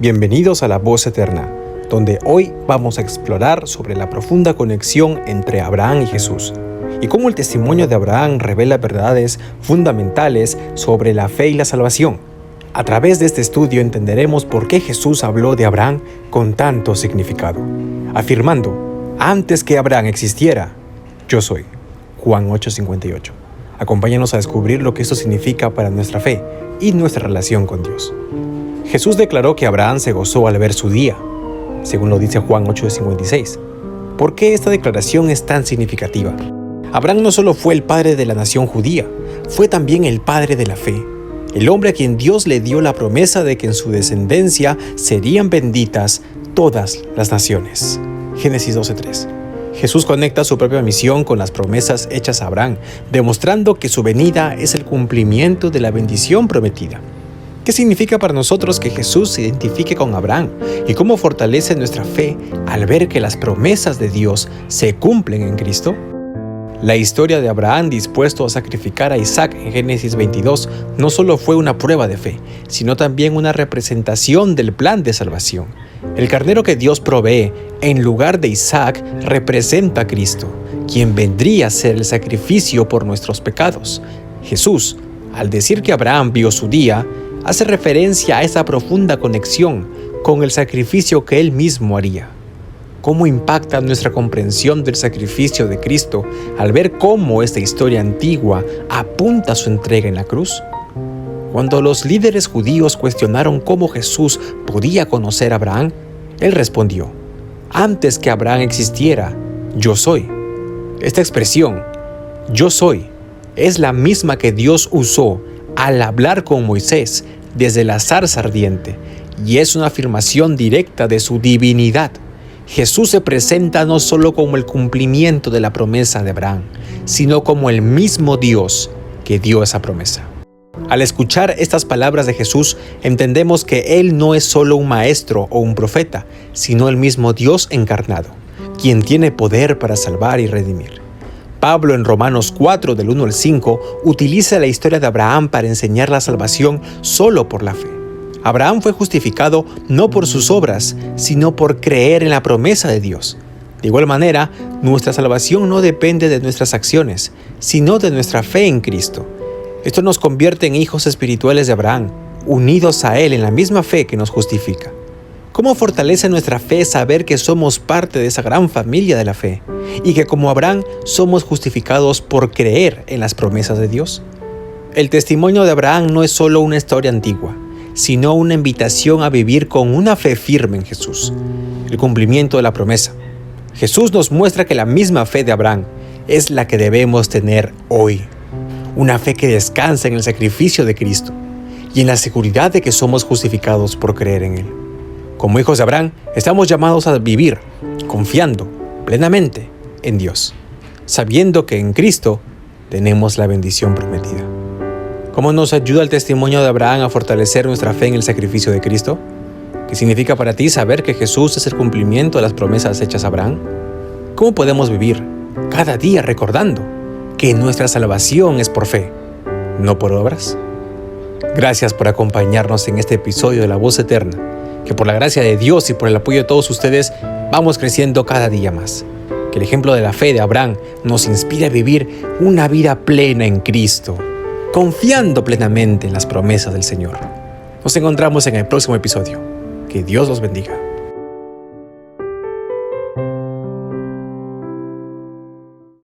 Bienvenidos a La Voz Eterna, donde hoy vamos a explorar sobre la profunda conexión entre Abraham y Jesús, y cómo el testimonio de Abraham revela verdades fundamentales sobre la fe y la salvación. A través de este estudio entenderemos por qué Jesús habló de Abraham con tanto significado, afirmando, antes que Abraham existiera, yo soy. Juan 8:58. Acompáñanos a descubrir lo que esto significa para nuestra fe y nuestra relación con Dios. Jesús declaró que Abraham se gozó al ver su día, según lo dice Juan 8:56. ¿Por qué esta declaración es tan significativa? Abraham no solo fue el padre de la nación judía, fue también el padre de la fe, el hombre a quien Dios le dio la promesa de que en su descendencia serían benditas todas las naciones. Génesis 12:3. Jesús conecta su propia misión con las promesas hechas a Abraham, demostrando que su venida es el cumplimiento de la bendición prometida. ¿Qué significa para nosotros que Jesús se identifique con Abraham y cómo fortalece nuestra fe al ver que las promesas de Dios se cumplen en Cristo? La historia de Abraham dispuesto a sacrificar a Isaac en Génesis 22 no solo fue una prueba de fe, sino también una representación del plan de salvación. El carnero que Dios provee en lugar de Isaac representa a Cristo, quien vendría a ser el sacrificio por nuestros pecados. Jesús, al decir que Abraham vio su día, hace referencia a esa profunda conexión con el sacrificio que él mismo haría. ¿Cómo impacta nuestra comprensión del sacrificio de Cristo al ver cómo esta historia antigua apunta a su entrega en la cruz? Cuando los líderes judíos cuestionaron cómo Jesús podía conocer a Abraham, él respondió, antes que Abraham existiera, yo soy. Esta expresión, yo soy, es la misma que Dios usó al hablar con Moisés desde la zarza ardiente, y es una afirmación directa de su divinidad. Jesús se presenta no solo como el cumplimiento de la promesa de Abraham, sino como el mismo Dios que dio esa promesa. Al escuchar estas palabras de Jesús, entendemos que Él no es solo un maestro o un profeta, sino el mismo Dios encarnado, quien tiene poder para salvar y redimir. Pablo en Romanos 4, del 1 al 5, utiliza la historia de Abraham para enseñar la salvación solo por la fe. Abraham fue justificado no por sus obras, sino por creer en la promesa de Dios. De igual manera, nuestra salvación no depende de nuestras acciones, sino de nuestra fe en Cristo. Esto nos convierte en hijos espirituales de Abraham, unidos a Él en la misma fe que nos justifica. ¿Cómo fortalece nuestra fe saber que somos parte de esa gran familia de la fe y que como Abraham somos justificados por creer en las promesas de Dios? El testimonio de Abraham no es solo una historia antigua, sino una invitación a vivir con una fe firme en Jesús, el cumplimiento de la promesa. Jesús nos muestra que la misma fe de Abraham es la que debemos tener hoy, una fe que descansa en el sacrificio de Cristo y en la seguridad de que somos justificados por creer en Él. Como hijos de Abraham, estamos llamados a vivir confiando plenamente en Dios, sabiendo que en Cristo tenemos la bendición prometida. ¿Cómo nos ayuda el testimonio de Abraham a fortalecer nuestra fe en el sacrificio de Cristo? ¿Qué significa para ti saber que Jesús es el cumplimiento de las promesas hechas a Abraham? ¿Cómo podemos vivir cada día recordando que nuestra salvación es por fe, no por obras? Gracias por acompañarnos en este episodio de La Voz Eterna. Que por la gracia de Dios y por el apoyo de todos ustedes, vamos creciendo cada día más. Que el ejemplo de la fe de Abraham nos inspire a vivir una vida plena en Cristo, confiando plenamente en las promesas del Señor. Nos encontramos en el próximo episodio. Que Dios los bendiga.